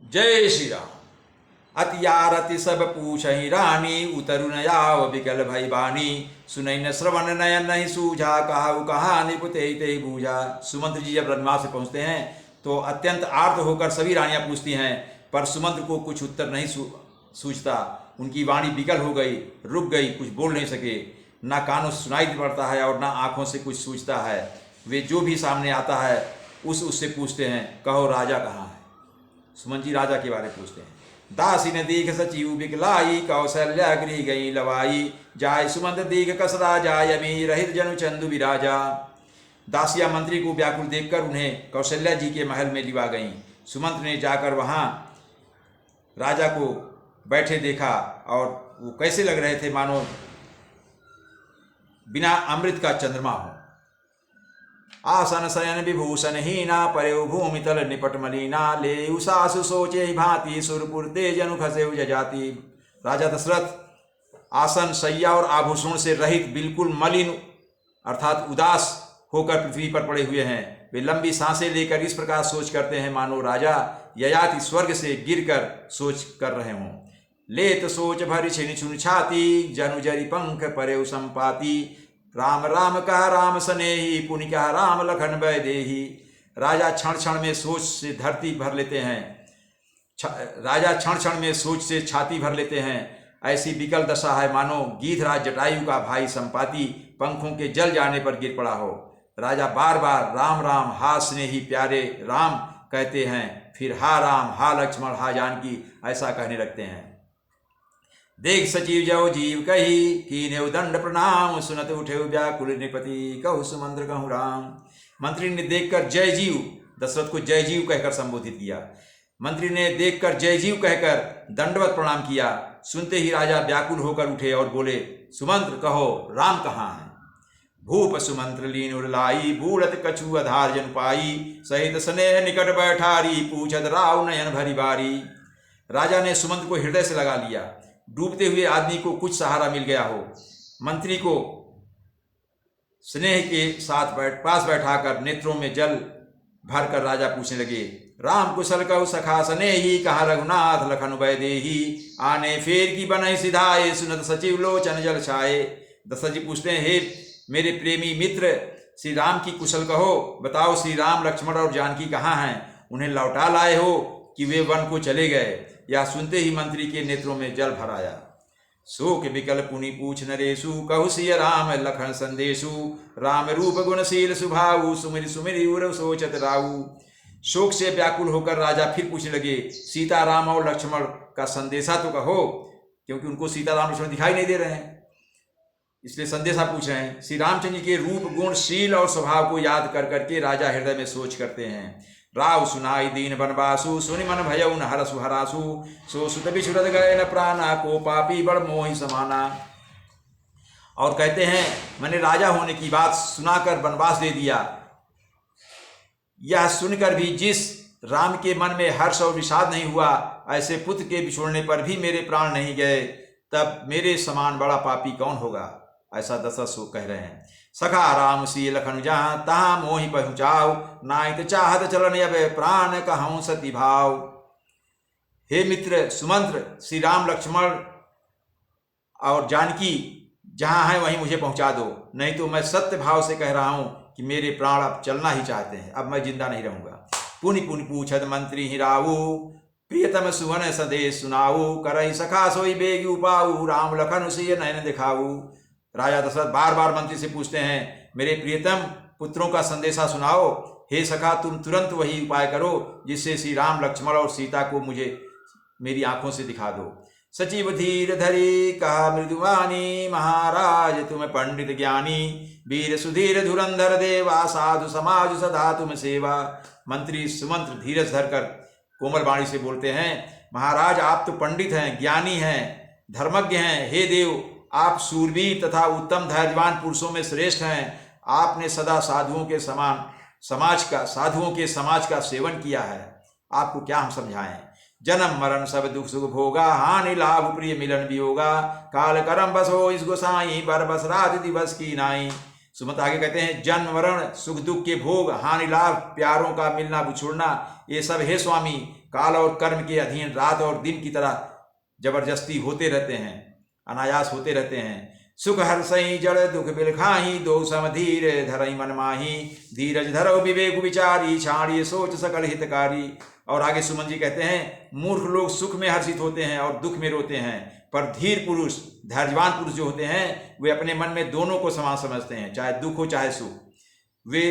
जय श्री राम। अतियारति सब पूछहि रानी, उतरु न आव बिकल भई बानी। सुनई न श्रवण नयन नहीं सूझा, कहाऊ कहानी पुते ते बूझा। सुमंत्र जी जब रनमाल से पहुंचते हैं तो अत्यंत आर्त होकर सभी रानियां पूछती हैं, पर सुमंत्र को कुछ उत्तर नहीं सूझता। उनकी वाणी विकल हो गई, रुक गई, कुछ बोल नहीं सके। ना कानों से सुनाई पड़ता है और ना आंखों से कुछ सूझता है। वे जो भी सामने आता है उससे पूछते हैं, कहो राजा कहाँ है। सुमंत्र जी राजा के बारे में पूछते हैं। दासी ने दीख सचिव बिकलाई, कौशल्या गृह गई लवाई। जाय सुमंत्र दीख कस राजा, यमी रहित जनु चंदु विराजा। दासिया मंत्री को व्याकुल देखकर उन्हें कौशल्या जी के महल में लिवा गईं। सुमंत्र ने जाकर वहां राजा को बैठे देखा और वो कैसे लग रहे थे मानो बिना अमृत का चंद्रमा हो। आसन शयन विभूषण हीना, परेउ भूमि तल निपट मलीना। ले सासु सोचे भांति, सुरपुर ते जनु खसे जाति। राजा दशरथ आसन शैया और आभूषण से रहित बिल्कुल मलिन अर्थात उदास होकर पृथ्वी पर पड़े हुए हैं। वे लंबी सांसें लेकर इस प्रकार सोच करते हैं मानो राजा ययाति स्वर्ग से गिरकर सोच कर रहे हों। लेत सोच भरि छिन छुन छाती, जनु जरि पंख परेउ संपाति। राम राम कह राम सनेही, पुनि कह राम लखन वैदेही। राजा क्षण क्षण में सोच से धरती भर लेते हैं, राजा क्षण क्षण में सोच से छाती भर लेते हैं। ऐसी विकल दशा है मानो गीधराज जटायु का भाई संपाति पंखों के जल जाने पर गिर पड़ा हो। राजा बार बार राम राम हा स्नेही प्यारे राम कहते हैं, फिर हा राम हा लक्ष्मण हा जानकी ऐसा कहने लगते हैं। देख सचिव जव जीव कही, कीन्हेउ दंड प्रणाम। सुनत उठे व्याकुल नृपति, कहु सुमंत्र कहूँ राम। मंत्री ने देखकर जय जीव, दशरथ को जय जीव कहकर संबोधित किया। मंत्री ने देखकर जय जीव कहकर दंडवत प्रणाम किया। सुनते ही राजा व्याकुल होकर उठे और बोले, सुमंत्र कहो राम कहाँ है। भूप सुमंत्र लीन उड़लाई, बूढ़त कछु आधार जन पाई। सहित स्नेह निकट बैठारी, पूछत राव नयन भरी बारी। राजा ने सुमंत्र को हृदय से लगा लिया। डूबते हुए आदमी को कुछ सहारा मिल गया हो। मंत्री को स्नेह के साथ पास बैठाकर नेत्रों में जल भरकर राजा पूछने लगे, राम कुशल कहु सखा स्नेही। कहा रघुनाथ लखन वैदेही, आने फेर की बनहि सिधाए। सुनत सचिव लोचन जल छाए। दशरथ जी पूछते हैं, हे मेरे प्रेमी मित्र श्री राम की कुशल कहो, बताओ श्री राम लक्ष्मण और जानकी कहाँ हैं। उन्हें लौटा लाए हो कि वे वन को चले गए। या सुनते ही मंत्री के नेत्रों में जल भर आया। शोक विकल पुनि पूछ नरेशु, कहु सिय राम लखन संदेशु। राम रूप गुणशील सुभाऊ, सुमिरि सुमिरि उर सोचत राऊ। शोक से व्याकुल होकर राजा फिर पूछने लगे, सीता राम और लक्ष्मण का संदेशा तो कहो, क्योंकि उनको सीता राम लक्ष्मण दिखाई नहीं दे रहे हैं, इसलिए संदेशा पूछ रहे हैं। श्री रामचंद्र जी के रूप गुण शील और स्वभाव को याद कर करके राजा हृदय में सोच करते हैं। राव सुनाई दीन बनवासु, सुनि मन भयउ न हरसु हरासु। सो सुत बिछुरत गए न प्राणा, को पापी बड़ मोहि समाना। और कहते हैं, मैंने राजा होने की बात सुनाकर वनवास दे दिया। यह सुनकर भी जिस राम के मन में हर्ष और विषाद नहीं हुआ, ऐसे पुत्र के बिछोड़ने पर भी मेरे प्राण नहीं गए, तब मेरे समान बड़ा पापी कौन होगा, ऐसा दशरथ कह रहे हैं। सखा राम सी लखन जहाँ, तहाँ मोहि पहुँचाओ। नाहित चाहत चलन अब प्राण, कहूँ सती भाव। हे मित्र सुमंत्र, श्री राम लक्ष्मण और जानकी जहाँ है वहीं मुझे पहुँचा दो, नहीं तो मैं सत्य भाव से कह रहा हूँ कि मेरे प्राण अब चलना ही चाहते हैं, अब मैं जिंदा नहीं रहूँगा। पुनि पुनि पूछत मंत्री ही राऊ, प्रियतम सुवन सदेश सुनाऊ। करई सखा सोई बेगी उपाऊ, राम लखन सिय नयन दिखाऊ। राजा दशरथ बार बार मंत्री से पूछते हैं, मेरे प्रियतम पुत्रों का संदेशा सुनाओ। हे सखा, तुम तुरंत वही उपाय करो जिससे श्री राम लक्ष्मण और सीता को मुझे मेरी आंखों से दिखा दो। सचिव धीर धरी कहा मृदुवानी, महाराज तुम पंडित ज्ञानी। वीर सुधीर धुरंधर देवा, साधु समाज सदा तुम सेवा। मंत्री सुमंत्र धीरज धरकर कोमल वाणी से बोलते हैं, महाराज आप तो पंडित हैं, ज्ञानी हैं, धर्मज्ञ हैं। हे देव, आप सूरवीर तथा उत्तम धैर्यवान पुरुषों में श्रेष्ठ हैं। आपने सदा साधुओं के समाज का सेवन किया है। आपको क्या हम समझाएं। जन्म मरण सब दुख सुख भोगा, हानि लाभ प्रिय मिलन वियोगा। काल करम बसो इस गोसाई, बर बस रात दिवस की नाई। सुमंत्र आगे कहते हैं, जन्म मरण सुख दुख के भोग, हानि लाभ प्यारों का मिलना बिछुड़ना, ये सब हे स्वामी काल और कर्म के अधीन रात और दिन की तरह जबरदस्ती होते रहते हैं, अनायास होते रहते हैं। सुख हर्षई जड़ दुख बिलखाही, दो सम धीर धरई मन माही, धीरज धरो विवेक विचारी, छाड़िए सोच सकल हितकारी। और आगे सुमन जी कहते हैं मूर्ख लोग सुख में हर्षित होते हैं और दुख में रोते हैं, पर धीर पुरुष धैर्यवान पुरुष जो होते हैं वे अपने मन में दोनों को समान समझते हैं, चाहे दुख हो चाहे सुख। वे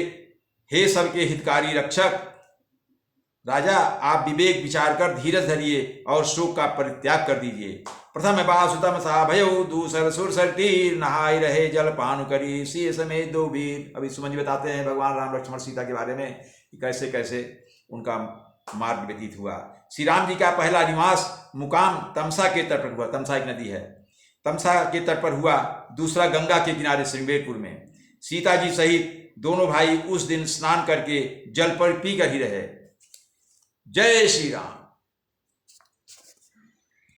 हे सबके हितकारी रक्षक राजा, आप विवेक विचार कर धीरज धरिए और शोक का परित्याग कर दीजिए। प्रथम बासुतम सा भयो, दूसर सुरसर तीर, नहाई रहे जल पान करी, सी समेत दो वीर। अभी सुमन जी बताते हैं भगवान राम लक्ष्मण सीता के बारे में कि कैसे कैसे उनका मार्ग व्यतीत हुआ। श्री राम जी का पहला निवास मुकाम तमसा के तट पर हुआ। तमसा एक नदी है, तमसा के तट पर हुआ। दूसरा गंगा के किनारे श्रृंगेरपुर में। सीता जी सहित दोनों भाई उस दिन स्नान करके जल पर पी कर ही रहे। जय श्री राम।